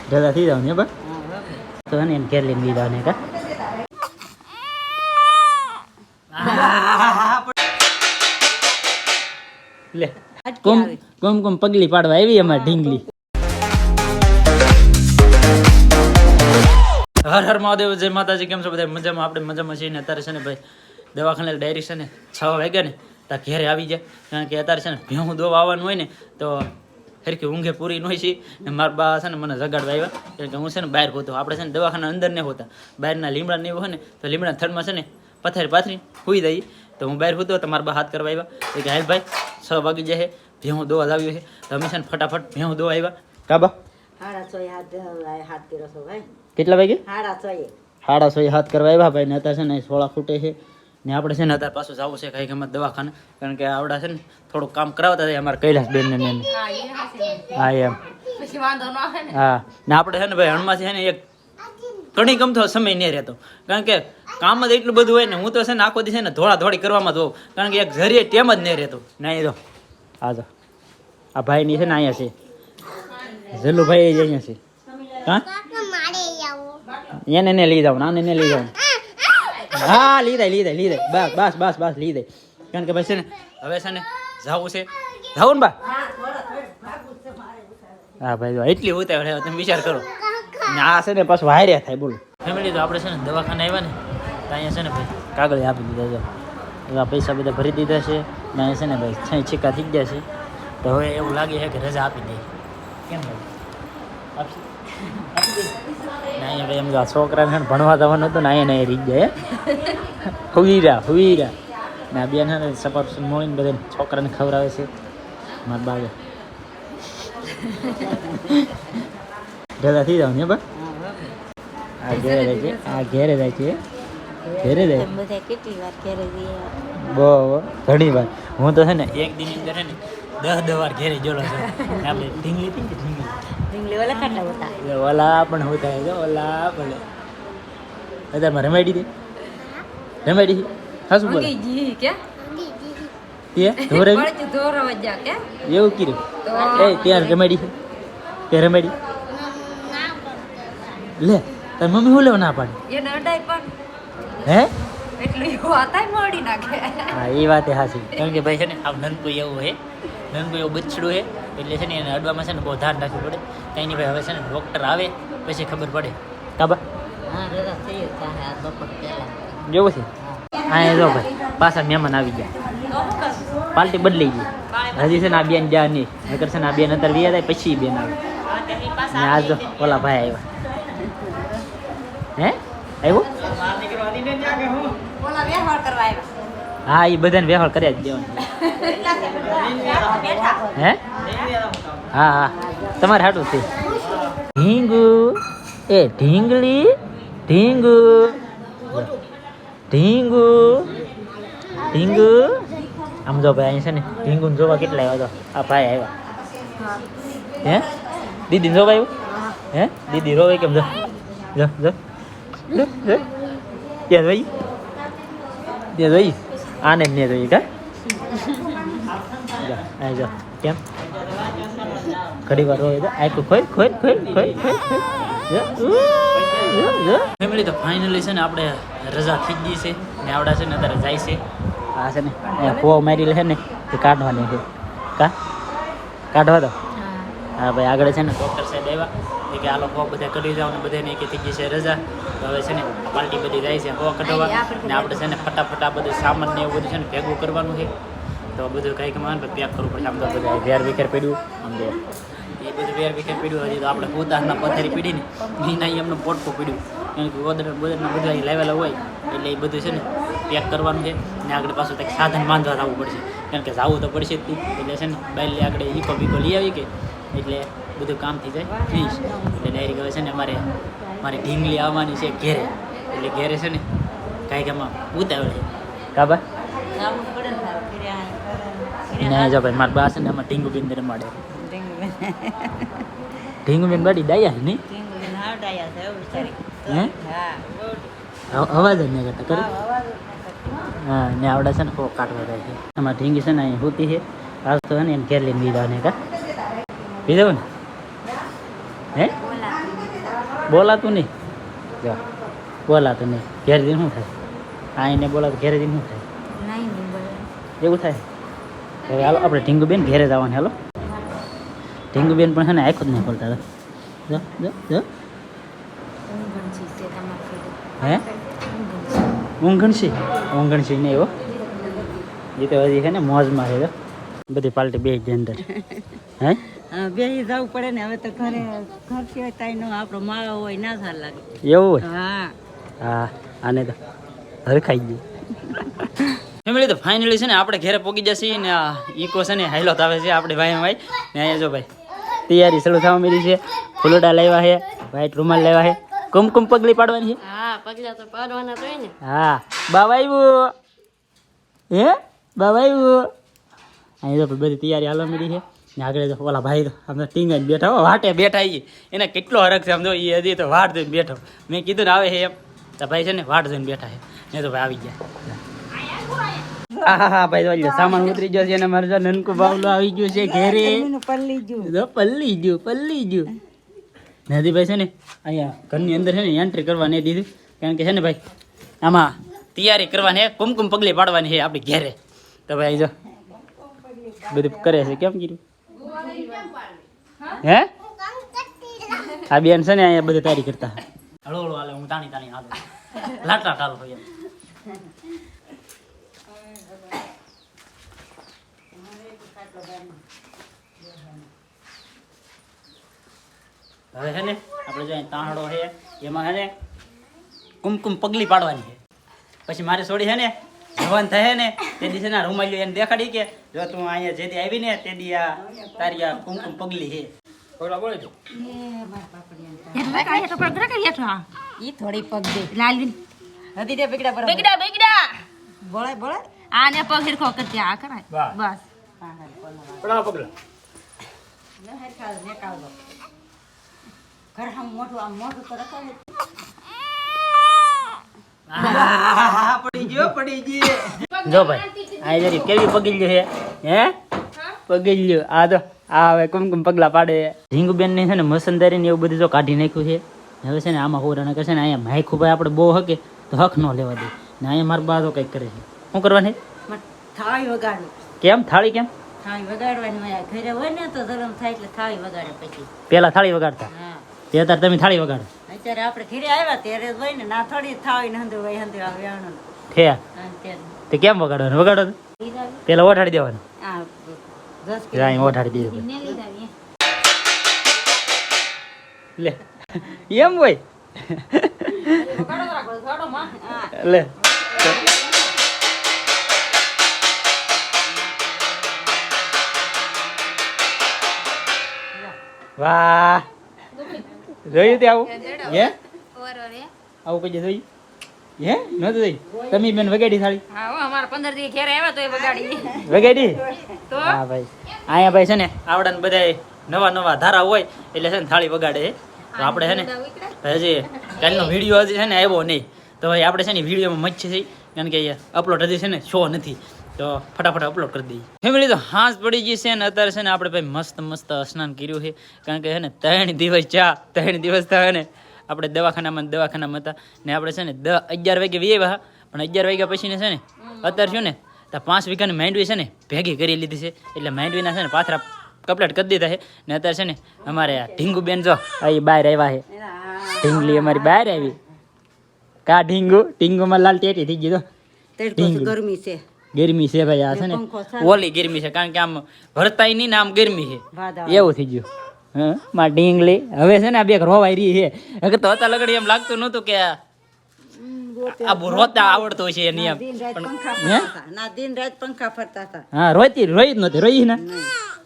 ઢેલા થઈ જાવ ને બસ તો એને એમ ઘેર લઈને દીધા ને કા લે કોમ પગલી પાડવા આવી અમાર ઢીંગલી. હર હર મહાદેવ, જય માતાજી. કેમ છો બધા? મજામાં? આપણે મજામાં છીએ ને. અત્યારે છે ને ભાઈ દવાખાને ડાયરેક્ટ છે ને 6 વાગ્યા ને ત્યાં ઘેરે આવી જાય. કારણ કે અત્યારે છે ને ભેહું દોવા આવવાનું હોય ને તો સરખી ઊંઘે પૂરી ન હોય છે. ને મારા બા છે ને મને જગાડવા આવ્યા કારણ કે હું છે ને બહાર હોતો. આપણે છે ને દવાખાના અંદર નહીં હોતા, બહારના લીમડા ને એવું હોય ને તો લીમડા થડમાં છે ને પથારી પાથરી સુઈ જાય. તો હું બહાર હોતો તો મારા બા હાથ કરવા આવ્યા કે હાલ ભાઈ 6 વાગી જાય છે, ભેહું દોવા આવ્યું છે. તો અમે છે ને ફટાફટ ભેહું દોવા આવ્યા. કાબા કેટલા વાગે? 6:30 હાથ કરવા આવ્યા ભાઈ. ને અત્યારે છે ને 16 ખૂટે છે ને આપણે છે ને અત્યારે પાછું જવું છે કઈ ગમત દવાખાને. કારણ કે આવડા છે ને થોડુંક કામ કરાવતા હતા અમારા કૈલાસબેન ને. હા એમ હા ને આપણે છે ને ભાઈ હણમાંથી છે ને એક ઘણી ગમતો સમય નહીં રહેતો. કારણ કે કામ જ એટલું બધું હોય ને હું તો છે ને આખો દી છે ને ધોળાધોળી કરવામાં જ હોઉં. કારણ કે એક જરીએ ટેમ જ નહીં રહેતો. નહીં તો હા તો આ ભાઈની છે ને અહીંયા છે જલ્લુભાઈ જ અહીંયા છે. હા એને લઈ જાવ, નાને ને લઈ જાવ. હા લીધા બસ લીધે. કારણ કે ભાઈ છે ને હવે છે ને જાવું છે. જાવું ને બા? હા ભાઈ એટલી ઉતાવળ તમે વિચાર કરો ને. આ છે ને પાછું વાયરે થાય. બોલો ફેમિલી, તો આપણે છે ને દવાખાને આવ્યા ને તો અહીંયા છે ને ભાઈ કાગળ આપી દીધા છે. પૈસા બધા ભરી દીધા છે ને અહીંયા છે ને ભાઈ 6 છીકા થઈ ગયા છે. તો હવે એવું લાગે છે કે રજા આપી દે. કેમ ભાઈ આપી દે ને? અહીંયા ભાઈ એમ છોકરાને ભણવા જવાનું હતું ને અહીંયા રીત જાય હુઈ રહ્યા ને આ બેન ને સપાટ મોળીને બધા છોકરાને ખવડાવે છે. મારા બાળક ઢેલા થઈ જાવ ને બસ. આ ઘેરે જાય છે, ઘેરે જાય બહુ ઘણી વાર. હું તો છે ને એક દિન અંદર છે ને 10 વાર ઘેરે જોલો છે. આપણે ઢીંગલી ઓલા પણ હોતા છે. ઓલા પણ અત્યારમાં રમાડી દે હા શું બોલે એવું કીધું ત્યાં રમાડી છે રમાડી લે. તારી મમ્મી શું લેવા ના પાડી? હે હા એ વાત હાચી. કારણ કે ભાઈ છે ને આ નનકું એવું છે, નનકું એવું બચ્છડું છે એટલે છે ને એને અડવામાં છે ને બહુ ધ્યાન રાખવું પડે. કંઈ નહીં ભાઈ, હવે છે ને ડૉક્ટર આવે પછી ખબર પડે. કાબા જેવું છે હા જો ભાઈ પાછા મહેમાન આવી ગયા, પાર્ટી બદલાઈ ગઈ. હજી છે ને આ બેન જા નહીં, નકર છે ને આ બેન અત્યારે વ્યા જાય પછી બેન આવે. ને આ જો ઓલા ભાઈ આવ્યા. હે આવ્યું? હા એ બધાને વ્યવહાર કર્યા જ દેવાનું. હે હા તમારે હાટું છે. ઢીંગુ એ ઢીંગલી ઢીંગુ આમ જો ભાઈ અહીં છે ને ઢીંગુ જોવા કેટલા આવ્યા તો આ ભાઈ આવ્યા. હે દીદી જોવા આવ્યું? હે દીદી રોવે કેમ? જો ત્યાં જોઈ આને જ નહીં જોઈ કા જો કેમ ઘડી વાર રોવે તો આખું ખોઈ ફેમિલી. તો ફાઇનલી છે ને આપણે રજા થઈ ગઈ છે ને આવડા છે ને અત્યારે જાય છે. આ છે ને ફોવા મારી લે ને તે કાઢવાની છે. કાઢવા દો. હા ભાઈ આગળ છે ને ડૉક્ટર સાહેબ આવ્યા કે આ લોકો બધા કરી જાવ ને બધાને કે થઈ ગઈ છે રજા. તો હવે છે ને પાર્ટી બધી જાય છે ફોવા કઢાવવા ને આપણે છે ને ફટાફટ આ બધું સામાન ને એવું બધું છે ને ભેગું કરવાનું છે. તો બધું કંઈક માન પેક કરવું પડશે. આમ તો બધા વેર વિખેર પડ્યું આમ તો એ બધું વેર વિખેર પડ્યું. હજી તો આપણે પોતાના પથારી પીડી ને એના એમનું પોટકું પડ્યું. કારણ કે ગોદરના બધા અહીં લાવેલા હોય એટલે એ બધું છે ને પેક કરવાનું છે. ને આગળ પાછું કંઈક સાધન બાંધવા જવું પડશે. કારણ કે જવું તો પડશે જ એટલે છે ને બાઈલ આગળ ઈકો બીકો લઈ આવી કે એટલે બધું કામ થઈ જાય ફિનિશ. એટલે ડાયરેક્ટ હવે છે ને મારી ઢીંગલી આવવાની છે ઘેરે. એટલે ઘેરે છે ને કાંઈક એમાં ઉતાવળ છે. કાબા ના જો ભાઈ મારા બા છે ને એમાં ઢીંગુબેન રમાડે. ઢીંગુબેન બાડી ડાયા છે નહીં? હે અવાજ જ નહીં કરતા કરે. હા ને આવડે છે ને કોઈ કાઢવા જાય છે. એમાં ઢીંગી છે ને અહીં હોતી છે. આજ તો ને એમ ઘેર લઈને દીધા ને કા પીધો ને હે બોલાતું નહીં જો બોલાતું નહીં ઘેર જઈને શું થાય આ એને બોલાતું ઘેરે જઈને શું થાય એવું થાય હવે હાલો આપણે ઢીંગુબેન ઘેરે જવાનું હાલો ઢીંગુબેન પણ છે ને આખું જ નહીં બોલતા જો જો જો હે ઊંઘણસી નહીં એવો એ તો હજી છે ને મોજમાં છે જો બધી પાર્ટી બે જ અંદર હે બે જવું પડે ને હવે તો ઘરે ઘર સિવાય તાઈ નો આપણો માળો હોય ના સાર લાગે એવું હોય હા હા આને તો હવે ખાઈ ગયું ફેમિલી તો ફાઇનલી છે ને આપણે ઘરે પહોંચી જશે ને આ ઈકો છે ને હાઈલો આવે છે આપણે ભાઈ ને અહીંયા જો ભાઈ તૈયારી શરૂ થવા મળી છે ફૂલડા લેવા છે વ્હાઈટ રૂમાલ લેવા છે કુમકુમ પગલી પાડવાની છે હા પગલા તો પાડવાના તો ને હા બાબા આવ્યું હે બાબા આવ્યું અહીંયા તો બધી તૈયારી હાલવા મળી છે ને આગળ તો ઓલા ભાઈ તો આમ ટીંગ જ બેઠા હો વાટે બેઠા એ એને કેટલો હરખ છે આમ જો એ હજી તો વાટ જોઈને બેઠો મેં કીધું ને આવે છે એમ તો ભાઈ છે ને વાટ જોઈને બેઠા છે ને તો ભાઈ આવી ગયા હા ભાઈ તો સામાન ઉતરી ગયો છે અને મારે નનકુ બાવલો આવી ગયો છે ઘેરે પલ્લી ગયું નથી ભાઈ છે ને અહીંયા ઘરની અંદર છે ને એન્ટ્રી કરવા નહીં દીધું કારણ કે છે ને ભાઈ આમાં તૈયારી કરવાની છે કુમકુમ પગલી પાડવાની છે આપણી ઘેરે તો ભાઈ જો બધું કરે છે કેમ કીધું હે આ બેન છે ને અહીંયા બધું તૈયારી કરતા હળો હળો હાલે હું તાણી હાલો લાટા ટાલો હોય એમ હવે છે ને આપણે જો તાંહડો છે એમાં છે ને કુમકુમ પગલી પાડવાની છે પછી મારે છોડી છે ને જવાન થાય ને તે દિવસે ના રૂમાલ્યો એને દેખાડી કે જો તું અહીંયા જેથી આવી ને તે દી આ તારી આ કુમકુમ પગલી છે બોલો બોલો જો એટલે કાય તો પગ રાખી હેઠો ઈ થોડી પગ દે લાલવી હતી તે પગડા પર પગડા બોલે આને પગ હિરખો કરતી આ કરાય બસ પડા પગલા ને હેરખા ને કાવલો ઘર હમ મોટું તો રખાય પડી ગયો જો ભાઈ આ જરી કેવી પગલ્યો છે હે પગલ્યો આ તો આ હવે કુમકુમ પગલા પાડે ઢીંગુબેન ને છે ને મસંદારી ને એવું બધું જો કાઢી નાખ્યું છે હવે છે ને આમાં હોરાના કરશે ને અહીંયા માયખું ભાઈ આપણે બહુ હકે તો હક ન લેવા દે ને અહીંયા મારા બા તો કંઈક કરે છે શું કરવાની થાળી વગાડવી કેમ થાળી કેમ થાળી વગાડવાની ઘરે હોય ને તો ધરમ થાય એટલે થાળી વગાડે પછી પેલા થાળી વગાડતા હા તે અત્યારે તમે થાળી વગાડો અત્યારે આપણે ઘરે આવ્યા ત્યારે હોય ને ના થોડી થાળી ને હંધુ હોય હંધુ આવ્યાનું થે તે કેમ વગાડવાનું વગાડો પેલા ઓઠાડી દેવાનું આ 10 અહીં ઓઠાડી દીધું લે એમ હોય લે વાહ જોયું તે આવું હે આવું કઈ જોયું હે નતું જોઈ તમે બેન વગાડી થાળી હા અમારા 15 દી ઘરે આવ્યા તો એ વગાડી વગાડી તો હા ભાઈ અહીંયા ભાઈ છે ને આવડા બધા નવા ધારા હોય એટલે છે ને થાળી વગાડે તો આપણે છે ને હજી કાલનો વિડીયો હજી છે ને આવ્યો નહીં તો ભાઈ આપણે છે ને વિડીયોમાં મચ્છી થઈ કારણ કે અપલોડ હજી છે ને શો નથી તો ફટાફટ અપલોડ કરી દઈએ ફેમિલી તો હાંસ પડી ગઈ છે ને અત્યારે છે ને આપણે ભાઈ મસ્ત સ્નાન કર્યું છે કારણ કે છે ને 3 દિવસ 3 દિવસ થાય ને આપણે દવાખાનામાં હતા ને આપણે છે ને 11 વાગે આવ્યા પણ 11 વાગ્યા પછી ને છે ને અત્યારે શું ને તો 5 વીઘાની માંડવી છે ને ભેગી કરી લીધી છે એટલે માંડવીના છે ને પાથરા કમ્પ્લીટ કરી દીધા છે ને અત્યારે છે ને અમારે ઢીંગુબેન જો અહીં બહાર આવ્યા છે ઢીંગલી અમારી બહાર આવી કા ઢીંગુમાં લાલ ટેટી થઈ ગઈ તો ગરમી છે ભાઈ આ છે ને ઓલી ગરમી છે કારણ કે આમ ભરતાય નહીં ને આમ ગરમી છે એવું થઈ ગયું હા માં ઢીંગલી હવે છે ને આ બે રોવાઈ રહી છે તો હતા લગડી એમ લાગતું નતું કે આ રોતા આવડતો છે એ નિયમ દિન રાત પંખા ફરતા હતા હા રોઈ જ નહોતી રોઈ ને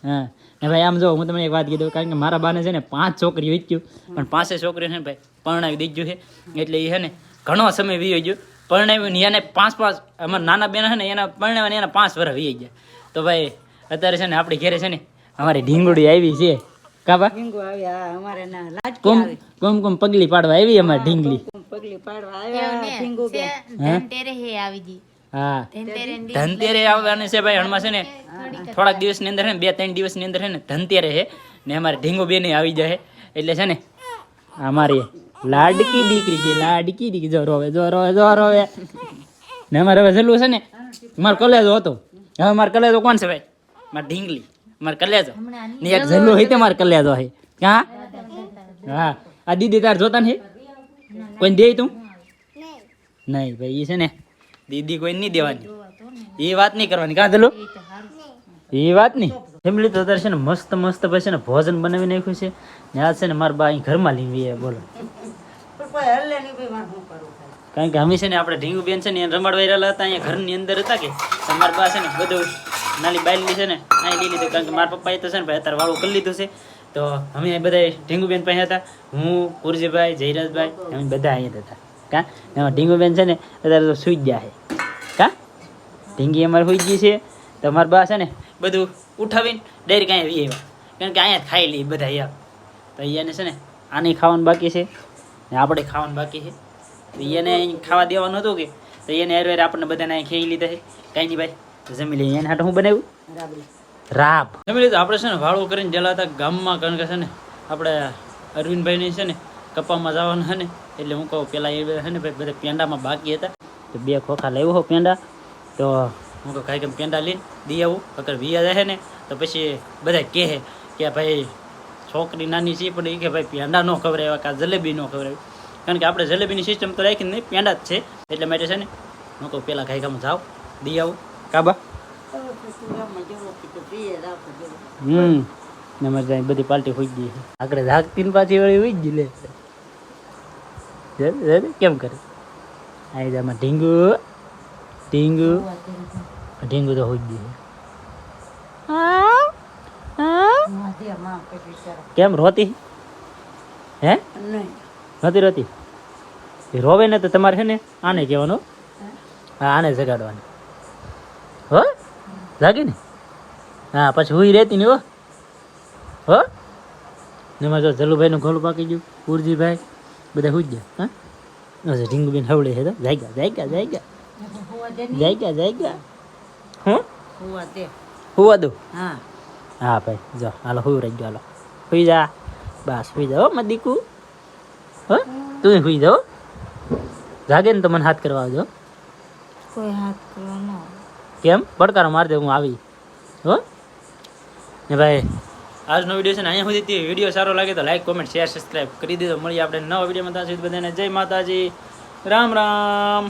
હા ને ભાઈ આમ જો હું તમને એક વાત કીધું કારણ કે મારા બાને છે ને 5 છોકરીઓ વીત્યું પણ 5 છોકરીઓ છે ને ભાઈ પરણાવી દઈ ગયું છે એટલે એ છે ને ઘણો સમય વીયો ગયો પરણાવ્યું ને એને 5 અમારા નાના બેન છે ને એના પરણાવ્યા એના 5 વર્ષ વી ગયા તો ભાઈ અત્યારે છે ને આપણી ઘરે છે ને અમારી ઢીંગુડી આવી છે કાબા કુમકુમ પગલી પાડવા આવી અમારી ઢીંગલી પગલી પાડવા આવ્યા ઢીંગુ બેન ધનતેરે હે આવી ગઈ હા ધનતેરે આવવાની છે ભાઈ હણમાં છે ને થોડાક દિવસની અંદર છે ને 2-3 દિવસની અંદર છે ને ધનતેરે છે ને અમારે ઢીંગુ બેન આવી જાય એટલે છે ને અમારી લાડકી દીકરી છે, લાડકી દીકરી. જો રોવે, જો રોવે, જો રોવે. ને અમારે હવે જલ્લું છે ને, મારો કલેજો હતો. હવે મારો કલેજો કોણ છે ભાઈ? મારો ઢીંગલી, મારો કલેજો. ને એક જલ્લું હોય તે મારો કલેજો છે. ક્યાં? હા, આ દીદી તાર જોતા ને કોઈ દે તું? નહીં ભાઈ, એ છે ને દીદી કોઈ નહીં દેવાની, એ વાત નહીં કરવાની. કાં જલ્લું? એ વાત નહીં. ફેમિલી તો અત્યારે છે ને મસ્ત મસ્ત પછી છે ને ભોજન બનાવી નાખ્યું છે ને. આજ છે ને મારા બા અહીં ઘરમાં લીધી બોલો. કારણ કે અમે છે ને આપણે ઢીંગુ બેન છે ને એને રમાડવા રહેલા હતા, અહીંયા ઘરની અંદર હતા કે મારા બા છે ને બધું નાની બાયલી છે ને અહીં લઈ લીધું. કારણ કે મારા પપ્પાએ તો છે ને ભાઈ અત્યારે વાળું કરી લીધું છે. તો અમે બધા ઢીંગુબેન પાસે હતા, હું, કુરજીભાઈ, જયરાજભાઈ, અમે બધા અહીંયા હતા. કાં એમાં ઢીંગુબેન છે ને અત્યારે તો સૂઈ ગયા છે. કાં ઢીંગી અમારે સૂઈ ગઈ છે. તો મારા બા છે ને બધું ઉઠાવીને ડાયરેક્ટ અહીંયા આવ્યા. કારણ કે અહીંયા જ ખાઈ લઈએ બધા યાર. તો અહીંયાને છે ને આને ખાવાનું બાકી છે ને આપણે ખાવાનું બાકી છે. તો એને ખાવા દેવાનું હતું કે તો એને હેરવેર આપણને બધાને અહીં ખાઈ લીધા છે. કાંઈ નહીં ભાઈ, જમી લઈએ. એને હાટું હું બનાવ્યું રાબ. જમી લીધું. આપણે છે ને વાળું કરીને ગયેલા હતા ગામમાં. કારણ કે છે ને આપણે અરવિંદભાઈને છે ને કપામાં જવાના છે ને, એટલે હું કહું પેલા એ છે ને ભાઈ બધા પેંડામાં બાકી હતા. તો 2 ખોખા લાવ્યો હો પેંડા. તો હું કહું કાંઈ કેમ પેંડા લઈને દઈ આવું. અગર વિયા જાય ને તો પછી બધા કહે કે ભાઈ છોકરી નાની છે પણ એ કે ભાઈ પેંડા ન ખવડાવ્યા, કાં જલેબી ન ખવડાવી. કારણ કે આપણે જલેબીની સિસ્ટમ તો રાખી નહીં, પેંડા જ છે. એટલે માટે છે ને હું કહું પેલા ગાયકામાં જાઓ, દઈ આવું. કાબા ને મારે ત્યાં બધી પાર્ટી હોઈ ગઈ છે. આગળ જાગતી ને પાછી વળી હોઈ જ લે. કેમ કરે આવી જામાં ઢીંગુ ઢીંગુ ઢીંગુ તો હોઈ ગયું. કેમ રોતી? હે નથી રોતી? રોવે ને તો તમારે છે ને આને કહેવાનું, હા આને જગાડવાની. હો જાગી ને? હા પછી હુઈ રહેતી ને. હો ને મારે જો જલુભાઈનું ઘોલું પાકી ગયું, કુરજીભાઈ બધા હુઈ ગયા. હા ઢીંગુબેન હવડે છે તો જાગ્યા જાગ્યા જાગ્યા જાગ્યા જાગ્યા. હું હુવા દઉં? હા હા ભાઈ જો હાલો હુઈ રહી ગયો. હાલો હુઈ જા, બસ હુઈ જાઓ મત દીકુ. હો તું હુઈ જાઓ. જાગે ને તો મને હાથ કરવા આવજો. કોઈ હાથ કરવા ન. કેમ? પડકારો માર દે, હું આવી. હો ને ભાઈ આજનો વિડીયો છે ને અહીંયા સુધી. વિડીયો સારો લાગે તો લાઈક, કોમેન્ટ, શેર, સબસ્ક્રાઈબ કરી દેજો. મળીએ આપણે નવા વિડીયોમાં. ત્યાં સુધી બધાને જય માતાજી, રામ રામ.